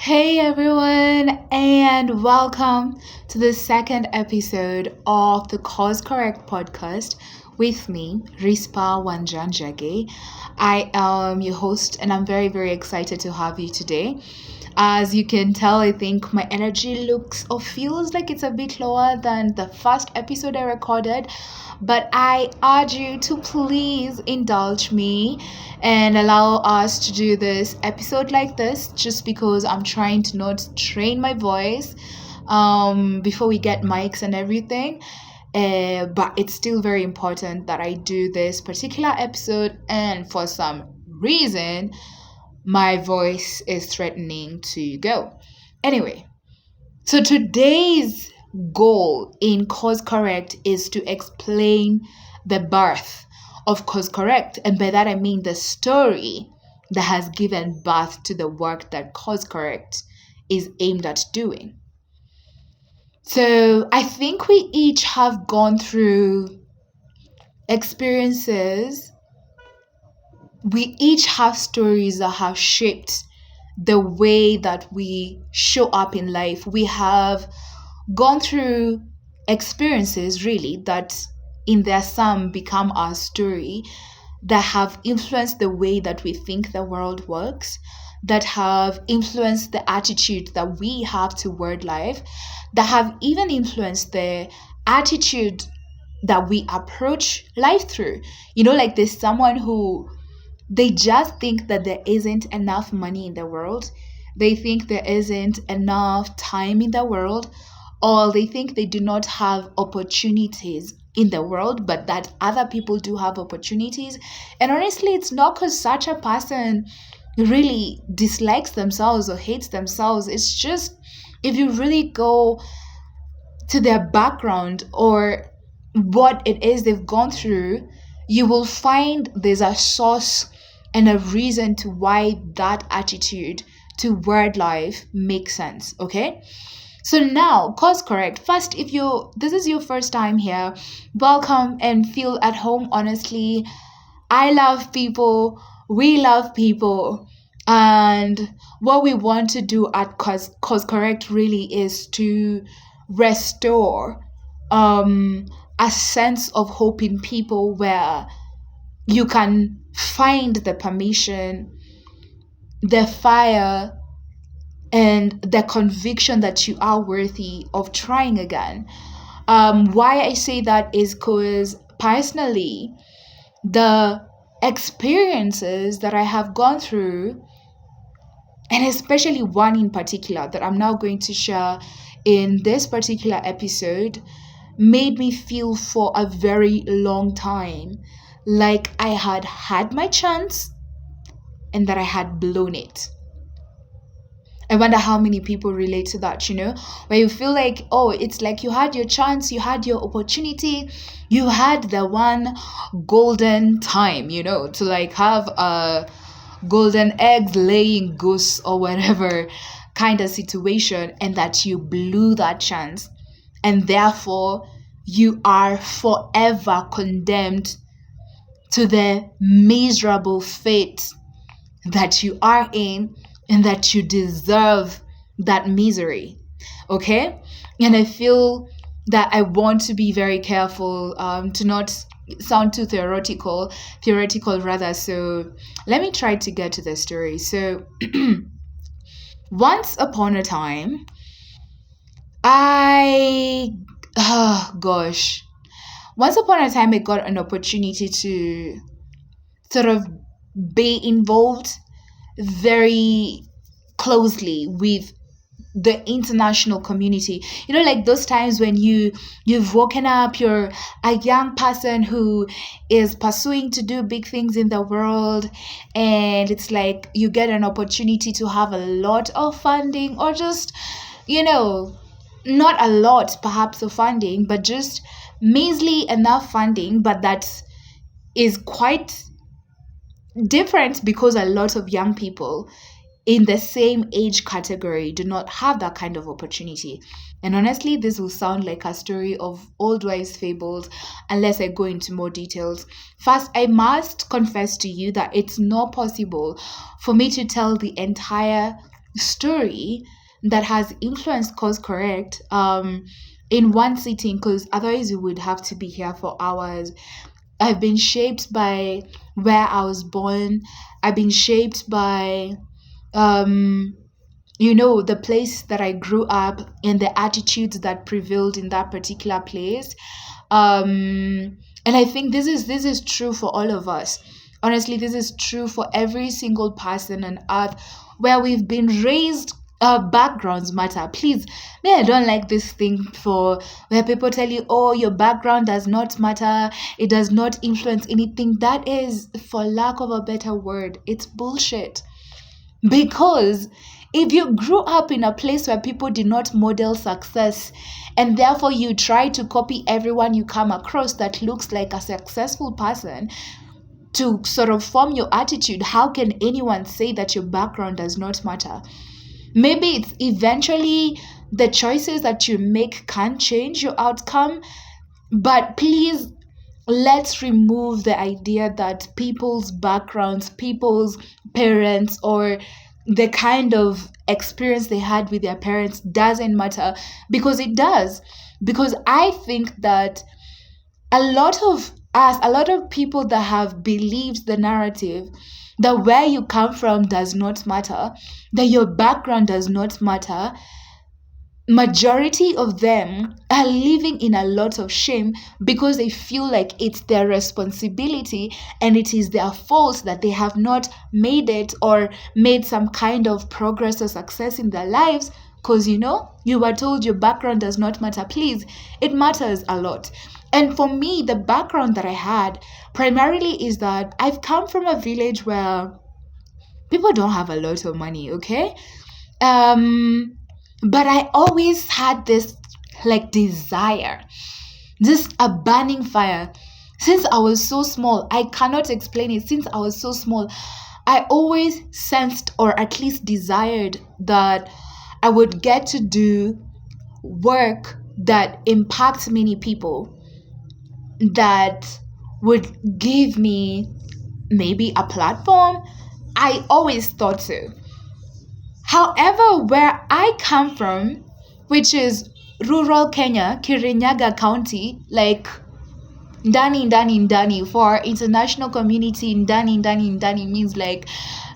Hey everyone, and welcome to the second episode of the Cause Correct podcast with me, Risper Wanjanjage. I am your host, and I'm very, very excited to have you today. As you can tell, I think my energy looks or feels like it's a bit lower than the first episode I recorded, but I urge you to please indulge me and allow us to do this episode like this just because I'm trying to not train my voice before we get mics and everything. But it's still very important that I do this particular episode, and for some reason, my voice is threatening to go. Anyway, so today's goal in Cause Correct is to explain the birth of Cause Correct. And by that I mean the story that has given birth to the work that Cause Correct is aimed at doing. So I think we each have gone through experiences. We each have stories that have shaped the way that we show up in life. We have gone through experiences really that in their sum become our story, that have influenced the way that we think the world works, that have influenced the attitude that we have toward life, that have even influenced the attitude that we approach life through. Like there's someone who they just think that there isn't enough money in the world. They think there isn't enough time in the world, or they think they do not have opportunities in the world, but that other people do have opportunities. And honestly, it's not because such a person really dislikes themselves or hates themselves. It's just if you really go to their background or what it is they've gone through, you will find there's a source and a reason to why that attitude to word life makes sense. Okay, so now Cause Correct. First, if this is your first time here, welcome and feel at home. Honestly, I love people, we love people, and what we want to do at Cause Correct really is to restore a sense of hope in people where you can find the permission, the fire, and the conviction that you are worthy of trying again. Why I say that is because personally, the experiences that I have gone through, and especially one in particular that I'm now going to share in this particular episode, made me feel for a very long time like I had had my chance and that I had blown it. I wonder how many people relate to that, where you feel like, oh, it's like you had your chance, you had your opportunity, you had the one golden time, to like have a golden egg laying goose or whatever kind of situation, and that you blew that chance. And therefore, you are forever condemned to the miserable fate that you are in, and that you deserve that misery. Okay? And I feel that I want to be very careful to not sound too theoretical rather. So let me try to get to the story. So once upon a time, once upon a time I got an opportunity to sort of be involved very closely with the international community. Like those times when you've woken up, you're a young person who is pursuing to do big things in the world, and it's like you get an opportunity to have a lot of funding, or just not a lot perhaps of funding, but just measly enough funding, but that is quite different because a lot of young people in the same age category do not have that kind of opportunity. And honestly, this will sound like a story of old wives' fables unless I go into more details. First, I must confess to you that it's not possible for me to tell the entire story that has influenced cause correct in one sitting, because otherwise we would have to be here for hours. I've been shaped by where I was born. I've been shaped by um the place that I grew up and the attitudes that prevailed in that particular place. And I think this is true for all of us. Honestly, this is true for every single person on earth where we've been raised. Backgrounds matter. Please, me, I don't like this thing for where people tell you, oh, your background does not matter, it does not influence anything. That is, for lack of a better word, it's bullshit. Because if you grew up in a place where people did not model success, and therefore you try to copy everyone you come across that looks like a successful person to sort of form your attitude, how can anyone say that your background does not matter? Maybe it's eventually the choices that you make can change your outcome, but please, let's remove the idea that people's backgrounds, people's parents, or the kind of experience they had with their parents doesn't matter, because it does. Because I think that a lot of people that have believed the narrative that where you come from does not matter, that your background does not matter, majority of them are living in a lot of shame because they feel like it's their responsibility and it is their fault that they have not made it or made some kind of progress or success in their lives, because you were told your background does not matter. Please, it matters a lot. And for me, the background that I had primarily is that I've come from a village where people don't have a lot of money, okay? um but I always had this like desire, this a burning fire. Since I was so small, I cannot explain it. Since I was so small, I always sensed, or at least desired, that I would get to do work that impacts many people, that would give me maybe a platform. I always thought so. However, where I come from, which is rural Kenya, Kirinyaga County, like ndani, for international community, ndani means like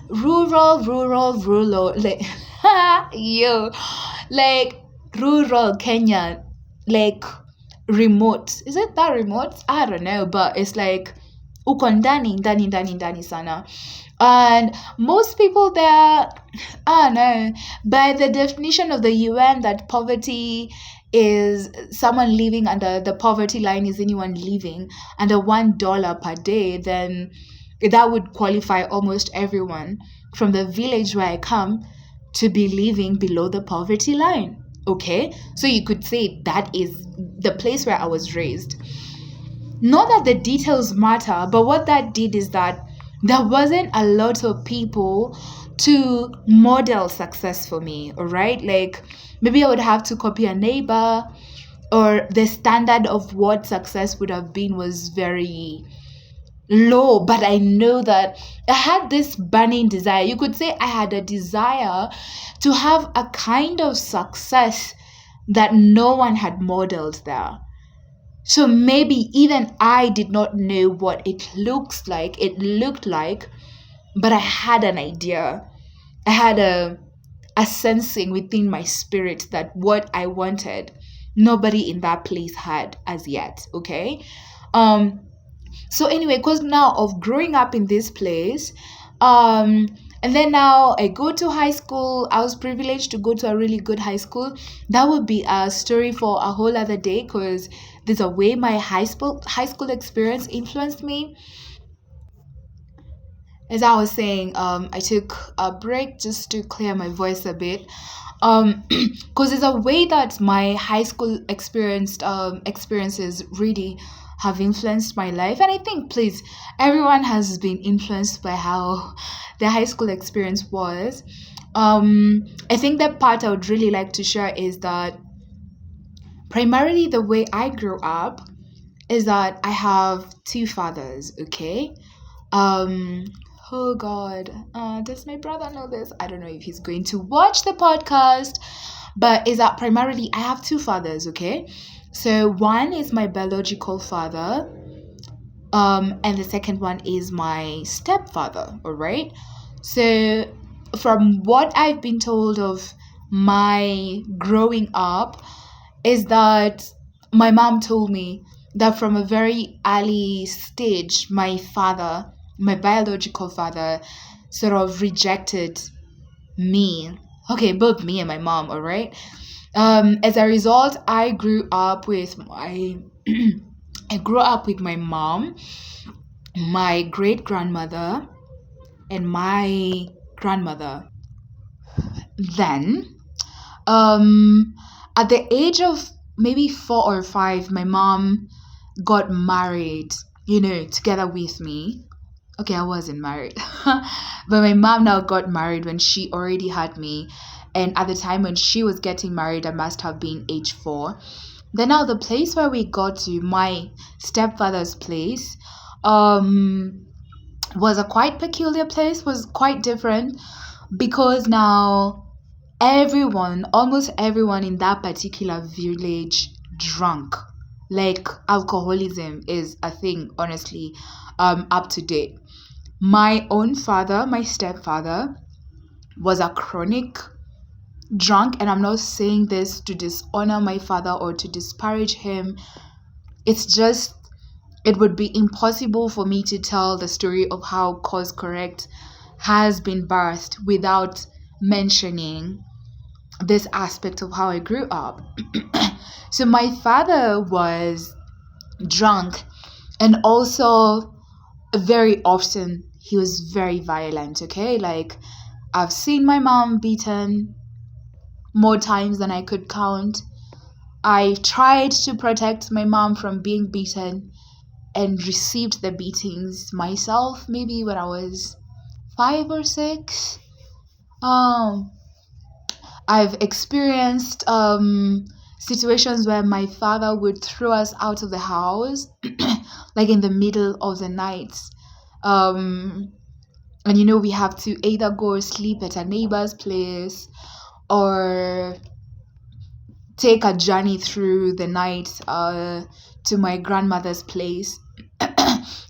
rural, like yo, like rural Kenya, like remote. Is it that remote? I don't know, but it's like uko ndani sana. And most people there, I don't know, by the definition of the UN, that poverty is someone living under the poverty line, is anyone living under $1 per day, then that would qualify almost everyone from the village where I come to be living below the poverty line. Okay, so you could say that is the place where I was raised. Not that the details matter, but what that did is that there wasn't a lot of people to model success for me, all right? Like maybe I would have to copy a neighbor, or the standard of what success would have been was very low. But I know that I had this burning desire. You could say I had a desire to have a kind of success that no one had modeled there. So maybe even I did not know what it looked like, but I had an idea. I had a sensing within my spirit that what I wanted, nobody in that place had as yet. Okay. So anyway, because now of growing up in this place, and then now I go to high school. I was privileged to go to a really good high school. That would be a story for a whole other day, because there's a way my high school experience influenced me. As I was saying, I took a break just to clear my voice a bit. Because there's a way that my high school experiences really have influenced my life, and I think, please, everyone has been influenced by how their high school experience was. I think the part I would really like to share is that primarily the way I grew up is that I have two fathers, okay? Um, Oh God, does my brother know this? I don't know if he's going to watch the podcast, but is that primarily I have two fathers, okay? So one is my biological father, and the second one is my stepfather, all right? So from what I've been told of my growing up, is that my mom told me that from a very early stage, my father, my biological father, sort of rejected me. Okay, both me and my mom, all right? As a result, I grew up with my I grew up with my mom, my great grandmother, and my grandmother. Then, um, at the age of maybe 4 or 5, my mom got married, together with me. Okay, I wasn't married. But my mom now got married when she already had me. And at the time when she was getting married, I must have been age 4. Then now the place where we got to, my stepfather's place, um, was a quite peculiar place, was quite different because now almost everyone in that particular village drunk. Like alcoholism is a thing, honestly, up to date. My own father, my stepfather, was a chronic drunk, and I'm not saying this to dishonor my father or to disparage him. It's just, it would be impossible for me to tell the story of how Cause Correct has been birthed without mentioning this aspect of how I grew up. So my father was drunk, and also very often he was very violent, okay? Like, I've seen my mom beaten more times than I could count. I tried to protect my mom from being beaten and received the beatings myself, maybe when I was 5 or 6. Um, I've experienced situations where my father would throw us out of the house, like in the middle of the night. Um, and we have to either go sleep at a neighbor's place or take a journey through the night to my grandmother's place.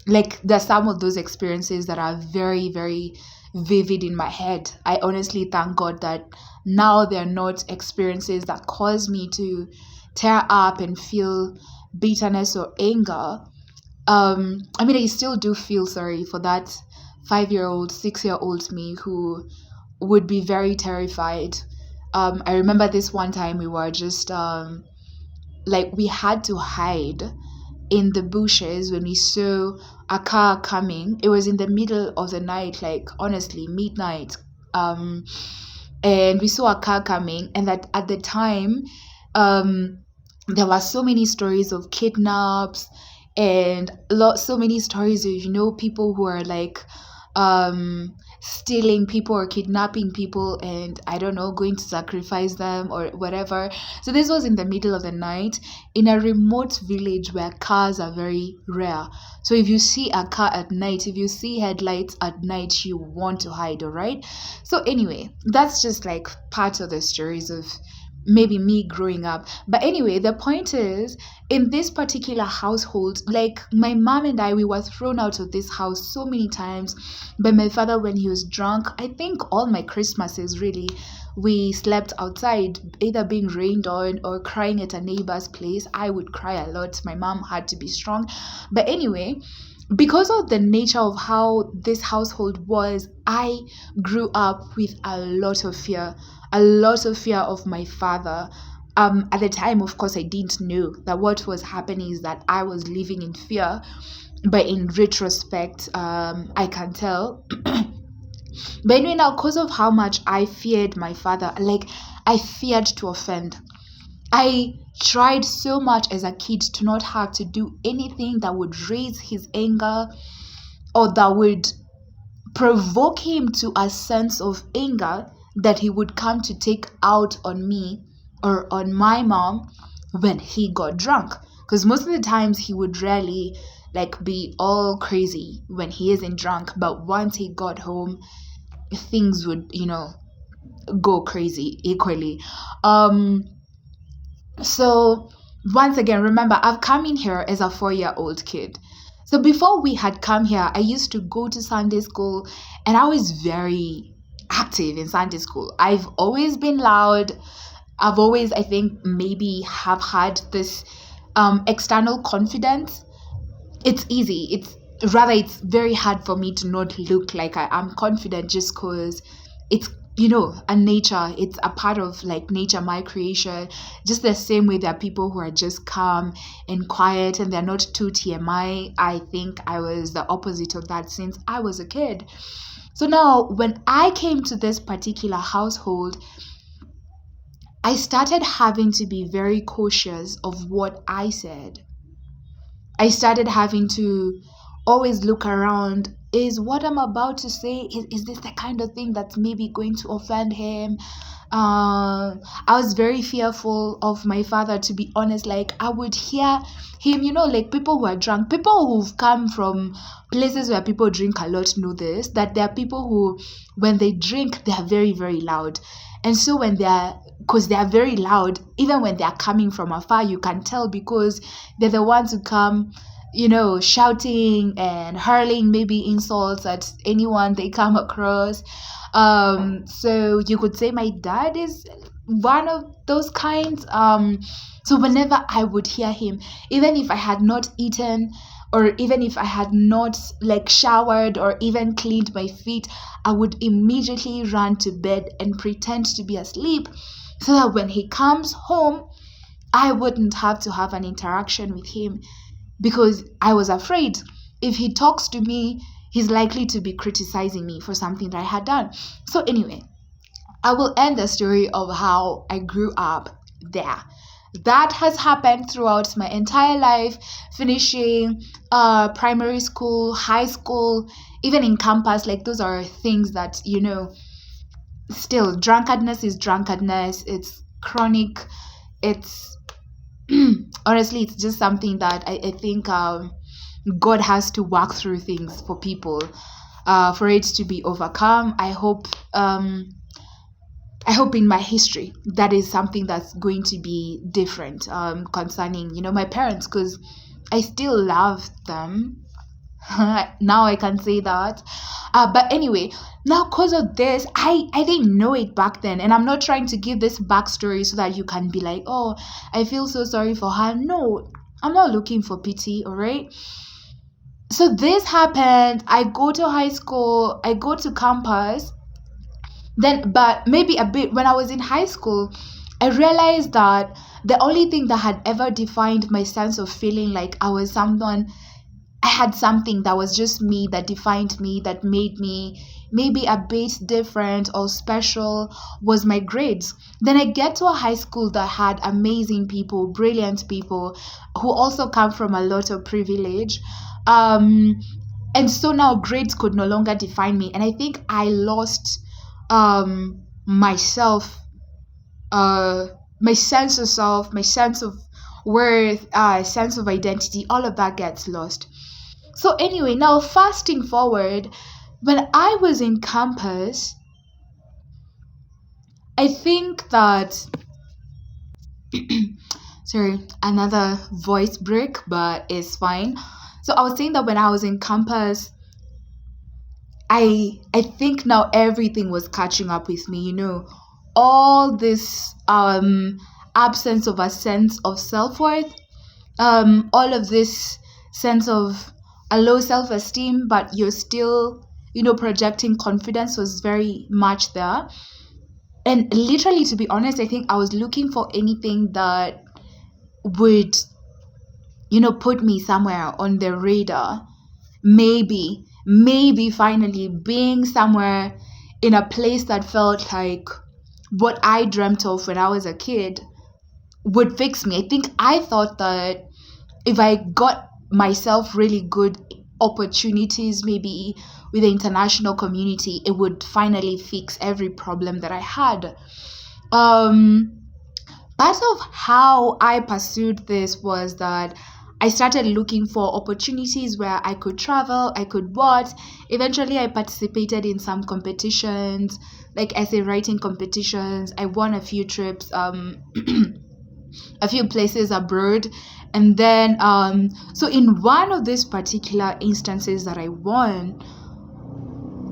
Like, there's some of those experiences that are very, very vivid in my head. I honestly thank God that now they're not experiences that cause me to tear up and feel bitterness or anger. I mean, I still do feel sorry for that 5-year-old, 6-year-old me who would be very terrified. I remember this one time we were just like, we had to hide in the bushes when we saw a car coming. It was in the middle of the night, like, honestly, midnight. And we saw a car coming, and that at the time, there were so many stories of kidnaps and so many stories of people who are like stealing people or kidnapping people, and I don't know, going to sacrifice them or whatever. So this was in the middle of the night in a remote village where cars are very rare. So if you see a car at night, if you see headlights at night, you want to hide, all right? So anyway, that's just like part of the stories of maybe me growing up. But anyway, the point is, in this particular household, like, my mom and I, we were thrown out of this house so many times by my father when he was drunk. I think all my Christmases, really, we slept outside, either being rained on or crying at a neighbor's place. I would cry a lot. My mom had to be strong. But anyway, because of the nature of how this household was, I grew up with a lot of fear of my father. At the time, of course, I didn't know that what was happening is that I was living in fear. But in retrospect, I can tell. But anyway, now, because of how much I feared my father, like, I feared to offend. I tried so much as a kid to not have to do anything that would raise his anger or that would provoke him to a sense of anger that he would come to take out on me or on my mom when he got drunk. Because most of the times he would rarely like be all crazy when he isn't drunk, but once he got home, things would, go crazy equally. Um, so once again, remember, I've come in here as a 4-year-old kid. So before we had come here, I used to go to Sunday school, and I was very active in Sunday school. I've always been loud. I've always, I think, maybe have had this external confidence. It's easy. It's very hard for me to not look like I am confident, just because it's, a nature. It's a part of like nature, my creation. Just the same way there are people who are just calm and quiet and they're not too TMI. I think I was the opposite of that since I was a kid. So now when I came to this particular household, I started having to be very cautious of what I said. I started having to always look around. Is what I'm about to say, is this the kind of thing that's maybe going to offend him? I was very fearful of my father, to be honest. Like, I would hear him, like people who are drunk, people who've come from places where people drink a lot know this, that there are people who, when they drink, they are very, very loud. And so because they are very loud, even when they are coming from afar, you can tell, because they're the ones who come, shouting and hurling maybe insults at anyone they come across. So you could say my dad is one of those kinds. So whenever I would hear him, even if I had not eaten, or even if I had not like showered or even cleaned my feet, I would immediately run to bed and pretend to be asleep, so that when he comes home, I wouldn't have to have an interaction with him, because I was afraid if he talks to me, he's likely to be criticizing me for something that I had done. So anyway, I will end the story of how I grew up there. That has happened throughout my entire life, finishing primary school, high school, even in campus. Like, those are things that, still, drunkenness is drunkenness. It's chronic. It's honestly, it's just something that I think God has to work through things for people, for it to be overcome. I hope in my history that is something that's going to be different, concerning my parents, because I still love them. Now I can say that. But anyway, now because of this, I didn't know it back then. And I'm not trying to give this backstory so that you can be like, oh, I feel so sorry for her. No, I'm not looking for pity, all right? So this happened. I go to high school, I go to campus. Then, but maybe a bit when I was in high school, I realized that the only thing that had ever defined my sense of feeling like I had something that was just me, that defined me, that made me maybe a bit different or special, was my grades. Then I get to a high school that had amazing people, brilliant people, who also come from a lot of privilege. Um, and so now grades could no longer define me. And I think I lost myself, my sense of self, my sense of worth, sense of identity, all of that gets lost. So anyway, now fasting forward, when I was in campus, I think that sorry, another voice break, but it's fine. So I was saying that when I was in campus, I think now everything was catching up with me, all this absence of a sense of self-worth, all of this sense of a low self-esteem, but you're still, projecting confidence, was very much there. And literally, to be honest, I think I was looking for anything that would, put me somewhere on the radar. Maybe finally being somewhere in a place that felt like what I dreamt of when I was a kid would fix me. I thought that if I got myself really good opportunities, maybe with the international community, it would finally fix every problem that I had. Um, Part of how I pursued this was that I started looking for opportunities where I could travel, I could what. Eventually, I participated in some competitions, like essay writing competitions. I won a few trips, a few places abroad. And then, so in one of these particular instances that I won,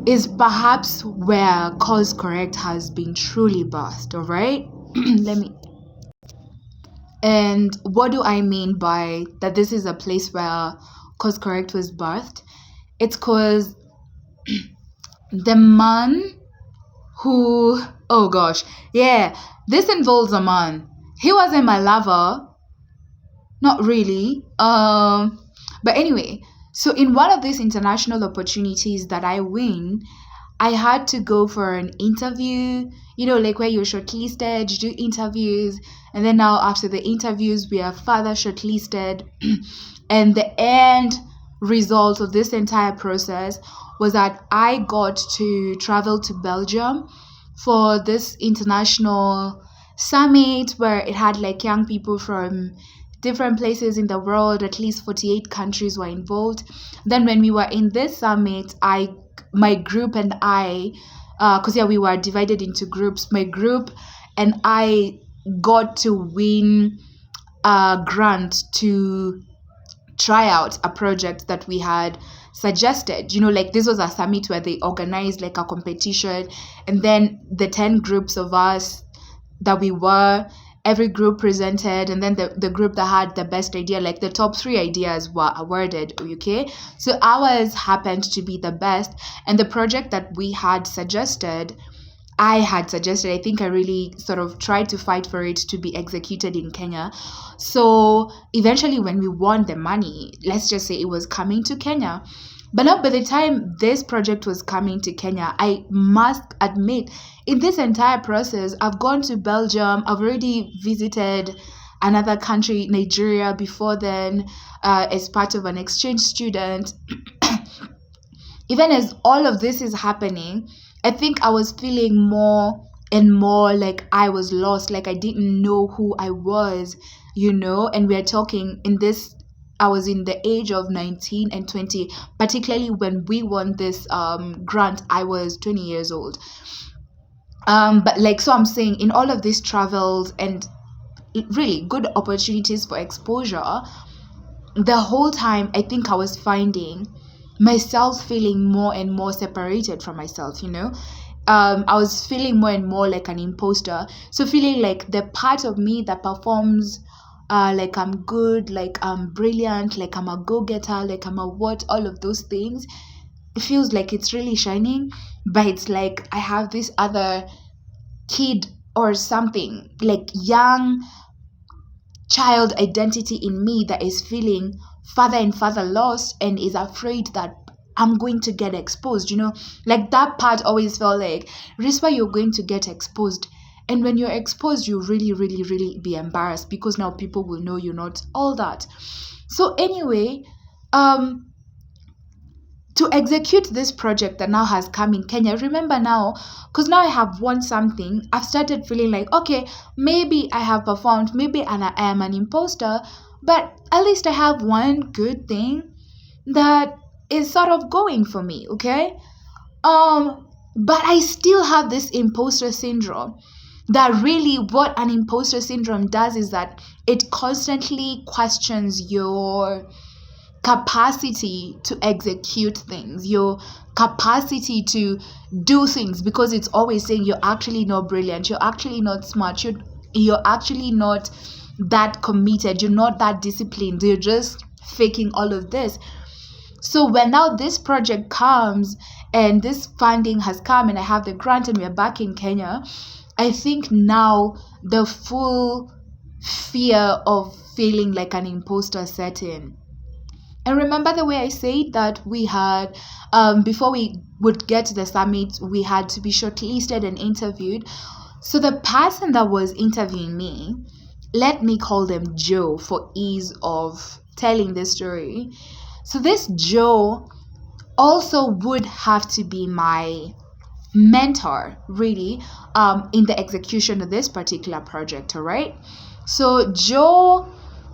is perhaps where Cause Correct has been truly birthed, all right? Let me. And what do I mean by that this is a place where Cause Correct was birthed? It's because the man who, oh gosh, yeah, this involves a man. He wasn't my lover, not really. But anyway, so in one of these international opportunities that I win, I had to go for an interview, like where you're shortlisted, you do interviews, and then now after the interviews, we are further shortlisted. And the end result of this entire process was that I got to travel to Belgium for this international summit where it had like young people from different places in the world. At least 48 countries were involved. Then when we were in this summit, my group and I, because we were divided into groups, my group and I got to win a grant to try out a project that we had suggested. Like this was a summit where they organized like a competition, and then the 10 groups of us that we were, every group presented, and then the group that had the best idea, like the top 3 ideas, were awarded. Okay, so ours happened to be the best, and the project that we had suggested, I think I really sort of tried to fight for it to be executed in Kenya. So eventually when we won the money, let's just say it was coming to Kenya. But now by the time this project was coming to Kenya, I must admit, in this entire process, I've gone to Belgium, I've already visited another country, Nigeria, before then, as part of an exchange student. Even as all of this is happening, I think I was feeling more and more like I was lost, like I didn't know who I was, and we are talking in this, I was in the age of 19 and 20, particularly when we won this grant, I was 20 years old. But like, so I'm saying in all of these travels and really good opportunities for exposure, the whole time I think I was finding myself feeling more and more separated from myself. I was feeling more and more like an imposter, so feeling like the part of me that performs like I'm good, like I'm brilliant, like I'm a go-getter, like I'm a what, all of those things, it feels like it's really shining, but it's like I have this other kid or something, like young child identity in me that is feeling further and further lost and is afraid that I'm going to get exposed. Like that part always felt like, Risper, you're going to get exposed. And when you're exposed, you really, really, really be embarrassed because now people will know you're not all that. So anyway, to execute this project that now has come in Kenya, remember now, because now I have won something, I've started feeling like, okay, maybe I have performed, maybe I am an imposter, but at least I have one good thing that is sort of going for me, okay? But I still have this imposter syndrome. That really what an imposter syndrome does is that it constantly questions your capacity to execute things, your capacity to do things, because it's always saying you're actually not brilliant, you're actually not smart, you're actually not that committed, you're not that disciplined, you're just faking all of this. So when now this project comes and this funding has come and I have the grant and we're back in Kenya, I think now the full fear of feeling like an imposter set in. And remember the way I said that we had, before we would get to the summit, we had to be shortlisted and interviewed. So the person that was interviewing me, let me call them Joe for ease of telling this story. So this Joe also would have to be my mentor, really, in the execution of this particular project, all right? So Joe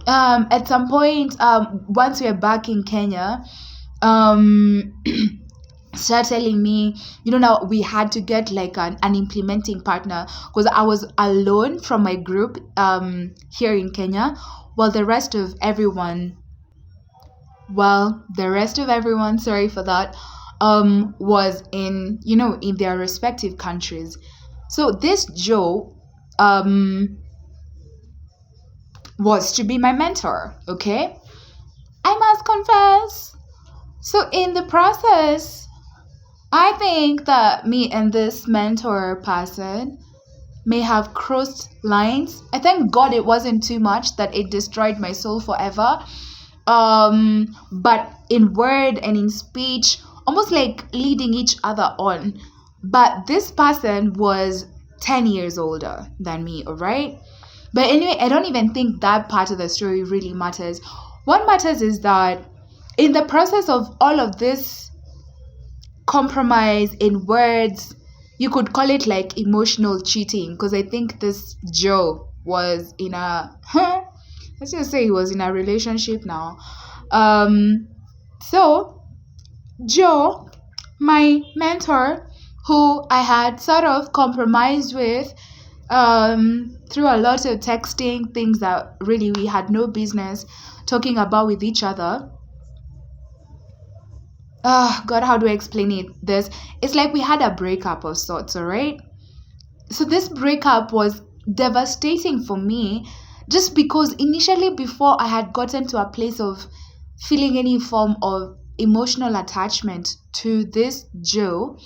At some point, once we are back in Kenya, um started telling me, now we had to get like an implementing partner, because I was alone from my group here in Kenya, while the rest of everyone sorry for that, was in, in their respective countries. So this Joe um was to be my mentor, okay? I must confess. So in the process, I think that me and this mentor person may have crossed lines. I thank God it wasn't too much that it destroyed my soul forever. But in word and in speech, almost like leading each other on. But this person was 10 years older than me, all right? But anyway, I don't even think that part of the story really matters. What matters is that in the process of all of this compromise in words, you could call it like emotional cheating, because I think this Joe was in a let's just say he was in a relationship now. So Joe, my mentor, who I had sort of compromised with through a lot of texting, things that really we had no business talking about with each other. God, how do I explain it? It's like we had a breakup of sorts, all right? So this breakup was devastating for me, just because initially, before I had gotten to a place of feeling any form of emotional attachment to this Joe,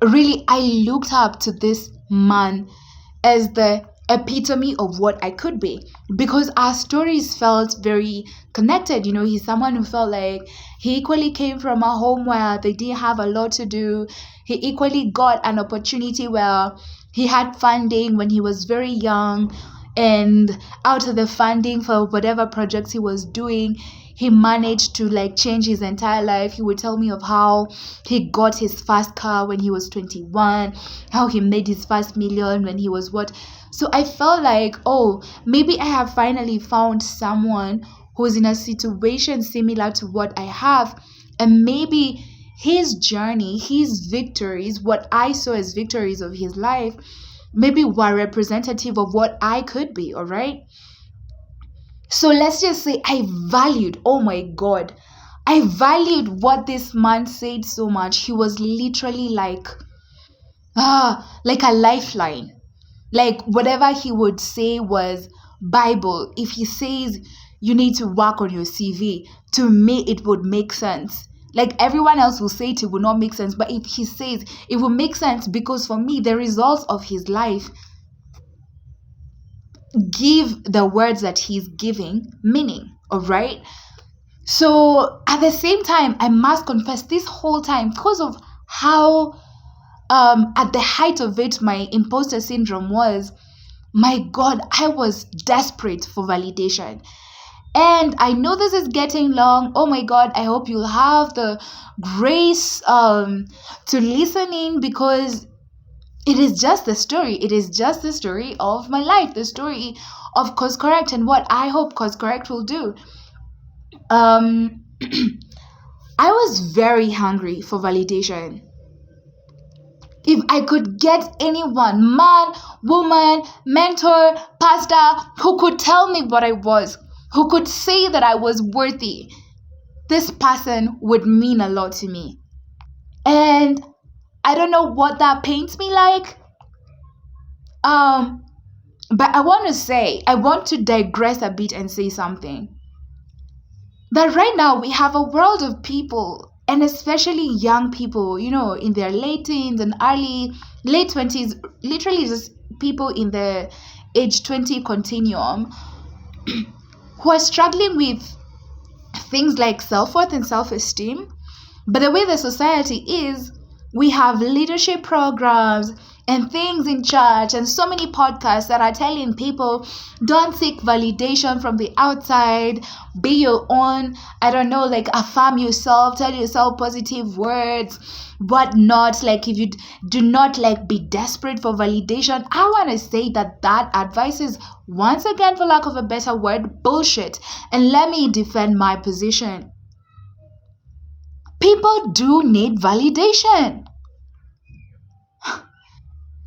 really I looked up to this man as the epitome of what I could be, because our stories felt very connected. He's someone who felt like he equally came from a home where they didn't have a lot to do. He equally got an opportunity where he had funding when he was very young, and out of the funding for whatever projects he was doing, he managed to like change his entire life. He would tell me of how he got his first car when he was 21, how he made his first million when he was what. So I felt like, oh, maybe I have finally found someone who's in a situation similar to what I have, and maybe his journey, his victories, what I saw as victories of his life, maybe were representative of what I could be, all right? So let's just say oh my God, I valued what this man said so much. He was literally like a lifeline. Like whatever he would say was Bible. If he says you need to work on your CV, to me it would make sense. Like everyone else will say it would not make sense, but if he says it will make sense, because for me the results of his life give the words that he's giving meaning, all right? So at the same time, I must confess, this whole time, because of how at the height of it my imposter syndrome was, my God, I was desperate for validation. And I know this is getting long. Oh my God, I hope you'll have the grace to listen in, because it is just the story. It is just the story of my life, the story of Cause Correct, and what I hope Cause Correct will do. Um, I was very hungry for validation. If I could get anyone, man, woman, mentor, pastor, who could tell me what I was, who could say that I was worthy, this person would mean a lot to me. And I don't know what that paints me like. But I want to digress a bit and say something. That right now we have a world of people, and especially young people, in their late teens and late 20s, literally just people in the age 20 continuum, who are struggling with things like self-worth and self-esteem. But the way the society is, we have leadership programs, and things in church and so many podcasts that are telling people don't seek validation from the outside, be your own, I don't know, like affirm yourself, tell yourself positive words, whatnot. Like if you do not like be desperate for validation, I want to say that advice is, once again, for lack of a better word, bullshit. And let me defend my position. People do need validation.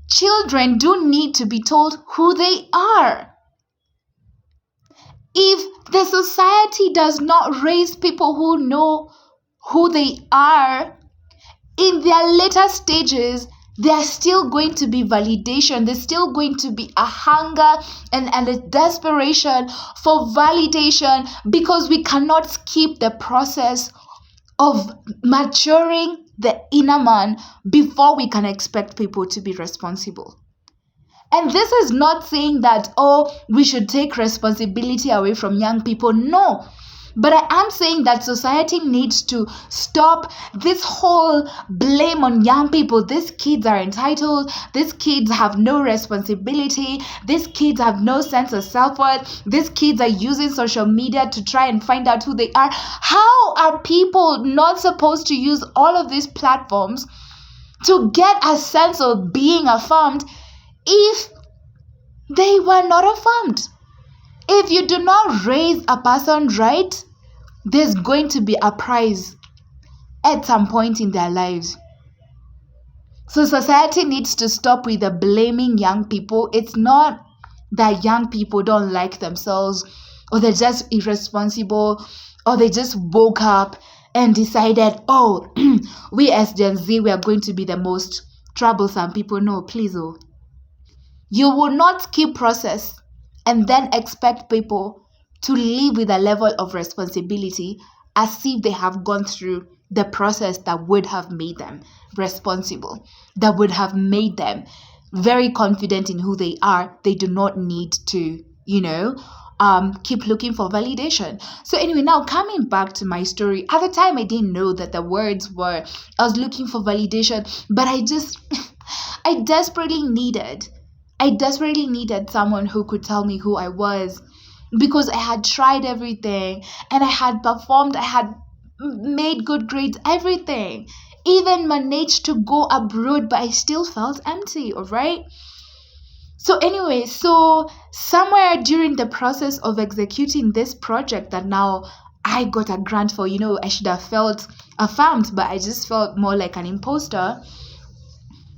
Children do need to be told who they are. If the society does not raise people who know who they are, in their later stages, there's still going to be validation. There's still going to be a hunger and a desperation for validation, because we cannot skip the process of maturing the inner man before we can expect people to be responsible. And this is not saying that, we should take responsibility away from young people. No. But I am saying that society needs to stop this whole blame on young people. These kids are entitled. These kids have no responsibility. These kids have no sense of self-worth. These kids are using social media to try and find out who they are. How are people not supposed to use all of these platforms to get a sense of being affirmed if they were not affirmed? If you do not raise a person right, there's going to be a prize at some point in their lives. So society needs to stop with the blaming young people. It's not that young people don't like themselves, or they're just irresponsible, or they just woke up and decided, we as Gen Z, we are going to be the most troublesome people. No, please, You will not skip process and then expect people to live with a level of responsibility as if they have gone through the process that would have made them responsible, that would have made them very confident in who they are. They do not need to, keep looking for validation. So anyway, now coming back to my story, at the time I didn't know that the words were, I was looking for validation, but I desperately needed someone who could tell me who I was, because I had tried everything and I had performed, I had made good grades, everything, even managed to go abroad, but I still felt empty, all right? So anyway, somewhere during the process of executing this project that now I got a grant for, I should have felt affirmed, but I just felt more like an imposter.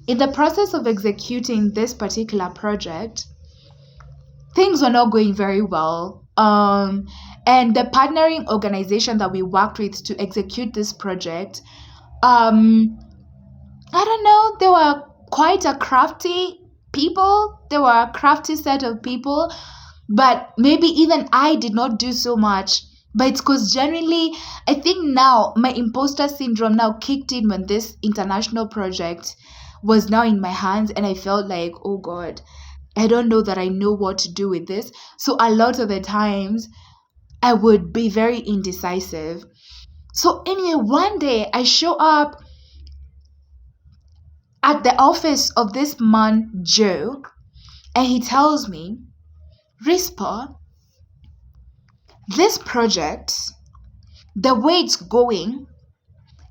In the process of executing this particular project, things were not going very well. And the partnering organization that we worked with to execute this project, I don't know, they were quite a crafty people. They were a crafty set of people, but maybe even I did not do so much. But it's because generally, I think now my imposter syndrome now kicked in when this international project was now in my hands, and I felt like, oh God, I don't know that I know what to do with this. So a lot of the times I would be very indecisive. So anyway, one day I show up at the office of this man, Joe, and he tells me, Risper, this project, the way it's going,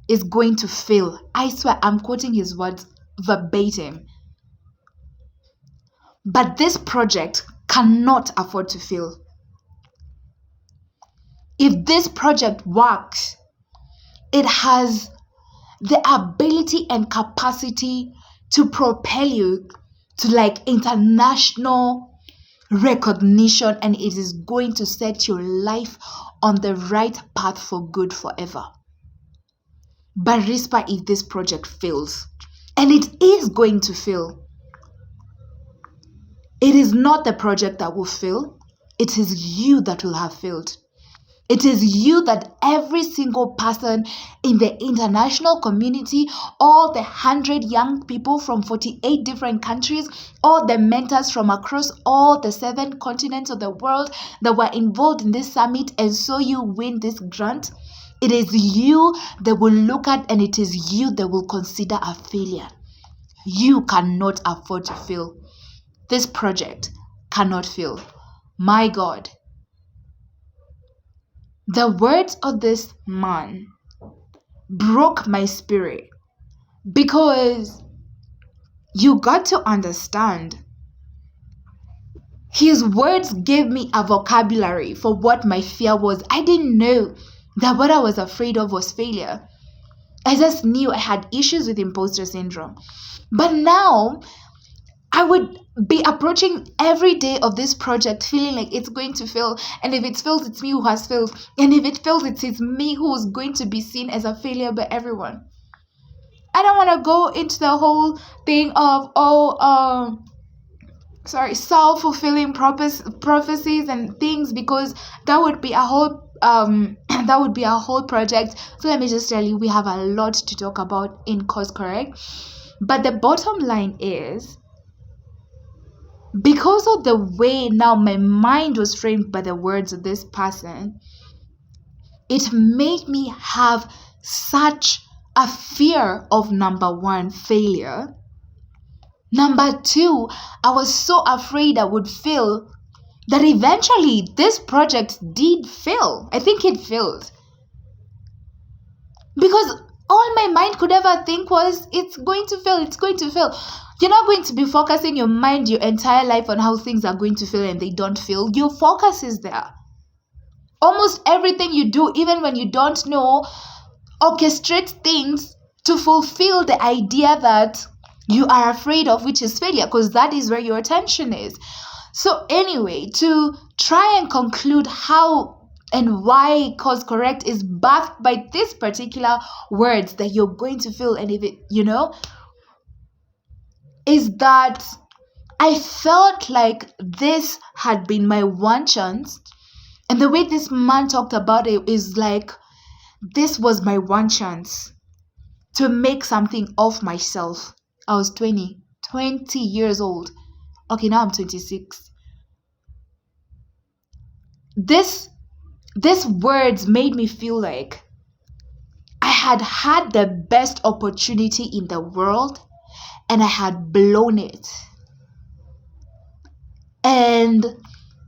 is going to fail. I swear, I'm quoting his words verbatim. But this project cannot afford to fail. If this project works, it has the ability and capacity to propel you to like international recognition, and it is going to set your life on the right path for good forever. But Risper, if this project fails, and it is going to fail, it is not the project that will fail. It is you that will have failed. It is you that every single person in the international community, all the 100 young people from 48 different countries, all the mentors from across all the 7 continents of the world that were involved in this summit, and so you win this grant, it is you that will look at, and it is you that will consider a failure. You cannot afford to fail. This project cannot fail. My God. The words of this man broke my spirit, because you got to understand, his words gave me a vocabulary for what my fear was. I didn't know that what I was afraid of was failure. I just knew I had issues with imposter syndrome. But now I would be approaching every day of this project feeling like it's going to fail. And if it fails, it's me who has failed. And if it fails, it's me who is going to be seen as a failure by everyone. I don't want to go into the whole thing of, self-fulfilling prophecies and things, because that would be a whole that would be a whole project. So let me just tell you, we have a lot to talk about in Course Correct. But the bottom line is, because of the way now my mind was framed by the words of this person, it made me have such a fear of, number one, failure. Number two, I was so afraid I would fail that eventually this project did fail. I think it failed. Because all my mind could ever think was, it's going to fail, it's going to fail. You're not going to be focusing your mind your entire life on how things are going to fail and they don't fail. Your focus is there. Almost everything you do, even when you don't know, orchestrate things to fulfill the idea that you are afraid of, which is failure, because that is where your attention is. So anyway, to try and conclude how and why Course Correct is backed by this particular words that you're going to feel, and if it, is that I felt like this had been my one chance. And the way this man talked about it is like, this was my one chance to make something of myself. I was 20 years old. Okay, now I'm 26. This words made me feel like I had the best opportunity in the world and I had blown it. And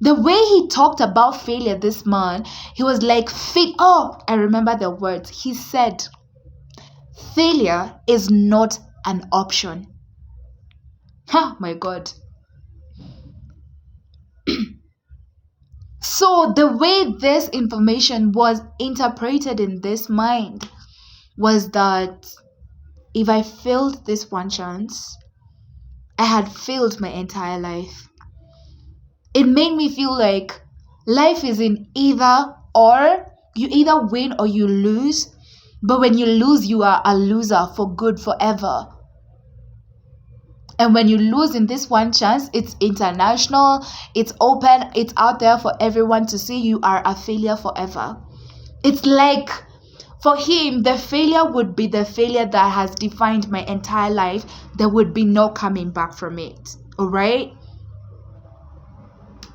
the way he talked about failure, this man, he was like, I remember the words. He said, failure is not an option. My God. So the way this information was interpreted in this mind was that if I failed this one chance, I had failed my entire life. It made me feel like life is in either or. You either win or you lose. But when you lose, you are a loser for good forever. And when you lose in this one chance, it's international, it's open, it's out there for everyone to see. You are a failure forever. It's like, for him, the failure would be the failure that has defined my entire life. There would be no coming back from it. All right?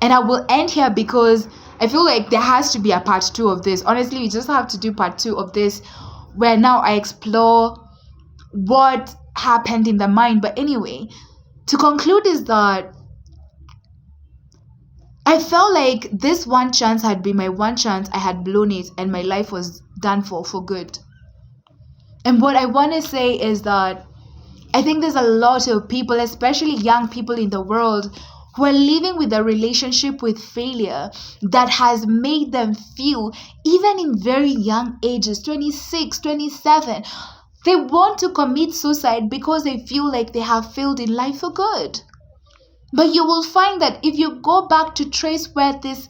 And I will end here because I feel like there has to be a part 2 of this. Honestly, we just have to do part 2 of this, where now I explore what happened in the mind. But anyway, to conclude is that I felt like this one chance had been my one chance. I had blown it and my life was done for good. And what I want to say is that I think there's a lot of people, especially young people in the world, who are living with a relationship with failure that has made them feel, even in very young ages, 26, 27, they want to commit suicide because they feel like they have failed in life for good. But you will find that if you go back to trace where these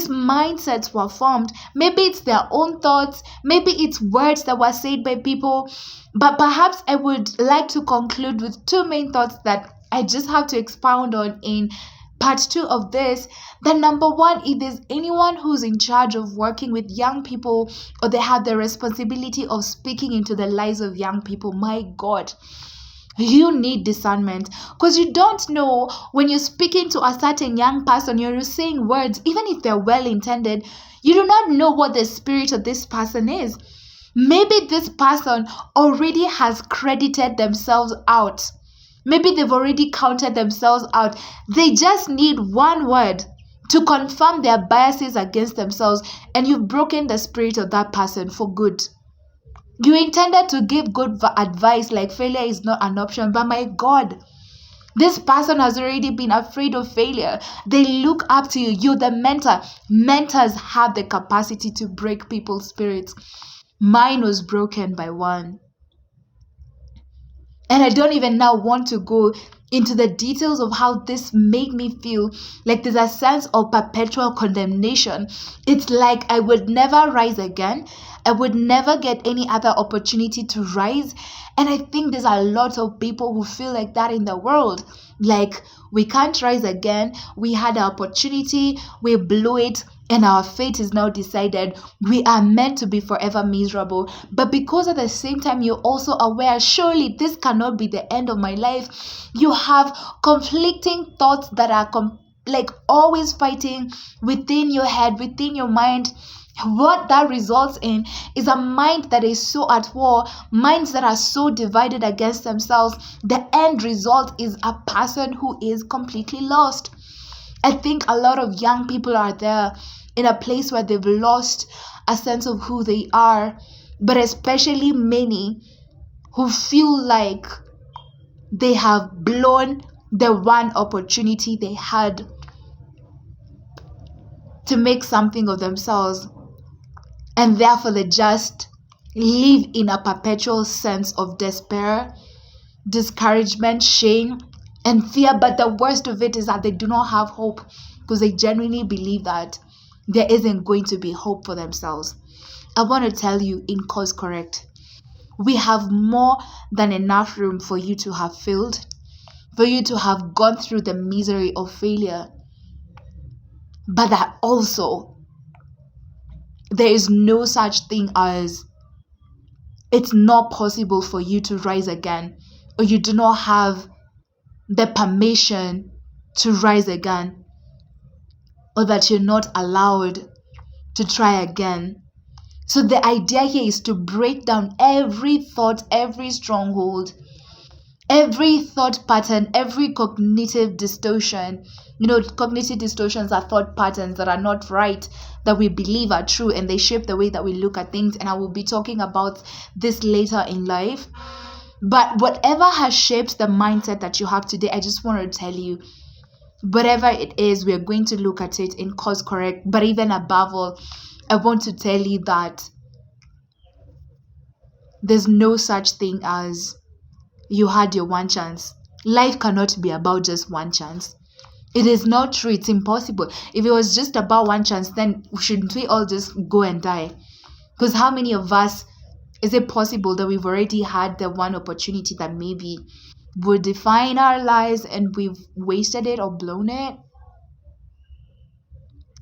mindsets were formed, maybe it's their own thoughts, maybe it's words that were said by people, but perhaps I would like to conclude with 2 main thoughts that I just have to expound on in part 2 of this. That number 1, if there's anyone who's in charge of working with young people, or they have the responsibility of speaking into the lives of young people, my God, you need discernment, because you don't know when you're speaking to a certain young person, you're saying words, even if they're well intended, you do not know what the spirit of this person is. Maybe this person already has credited themselves out Maybe they've already counted themselves out. They just need one word to confirm their biases against themselves, and you've broken the spirit of that person for good. You intended to give good advice like failure is not an option, but my God, this person has already been afraid of failure. They look up to you. You're the mentor. Mentors have the capacity to break people's spirits. Mine was broken by one. And I don't even now want to go into the details of how this made me feel. Like there's a sense of perpetual condemnation. It's like I would never rise again. I would never get any other opportunity to rise. And I think there's a lot of people who feel like that in the world. Like, we can't rise again. We had an opportunity, we blew it, and our fate is now decided. We are meant to be forever miserable. But because at the same time, you're also aware, surely this cannot be the end of my life. You have conflicting thoughts that are like always fighting within your head, within your mind. What that results in is a mind that is so at war, minds that are so divided against themselves. The end result is a person who is completely lost. I think a lot of young people are there in a place where they've lost a sense of who they are, but especially many who feel like they have blown the one opportunity they had to make something of themselves, and therefore they just live in a perpetual sense of despair, discouragement, shame, and fear. But the worst of it is that they do not have hope, because they genuinely believe that there isn't going to be hope for themselves. I want to tell you, in Cause Correct, we have more than enough room for you to have failed, for you to have gone through the misery of failure, but that also there is no such thing as it's not possible for you to rise again, or you do not have the permission to rise again, or that you're not allowed to try again. So the idea here is to break down every thought, every stronghold, every thought pattern, every cognitive distortion. Cognitive distortions are thought patterns that are not right, that we believe are true, and they shape the way that we look at things. And I will be talking about this later in life. But whatever has shaped the mindset that you have today, I just want to tell you, whatever it is, we're going to look at it in Cause Correct. But even above all, I want to tell you that there's no such thing as you had your one chance. Life cannot be about just one chance. It is not true. It's impossible. If it was just about one chance, then shouldn't we all just go and die? Because how many of us is it possible that we've already had the one opportunity that maybe would define our lives and we've wasted it or blown it?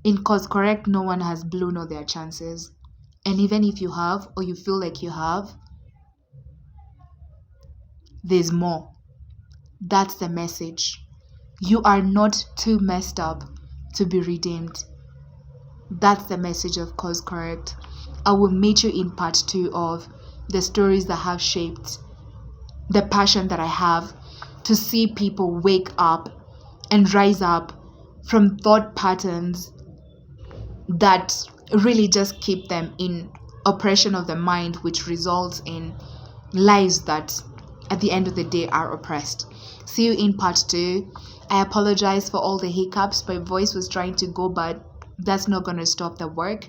In Cause Correct, no one has blown all their chances. And even if you have, or you feel like you have, there's more. That's the message. You are not too messed up to be redeemed. That's the message of Cause Correct. I will meet you in part 2 of the stories that have shaped the passion that I have to see people wake up and rise up from thought patterns that really just keep them in oppression of the mind, which results in lives that at the end of the day are oppressed. See you in part 2. I apologize for all the hiccups. My voice was trying to go, but that's not going to stop the work.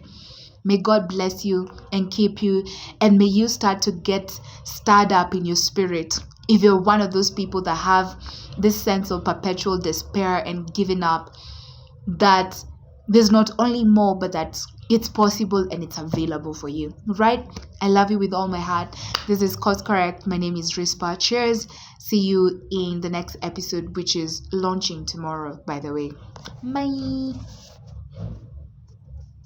May God bless you and keep you, and may you start to get stirred up in your spirit. If you're one of those people that have this sense of perpetual despair and giving up, that there's not only more, but that it's possible and it's available for you, right? I love you with all my heart. This is Cause Correct. My name is Risper. Cheers. See you in the next episode, which is launching tomorrow, by the way. Bye.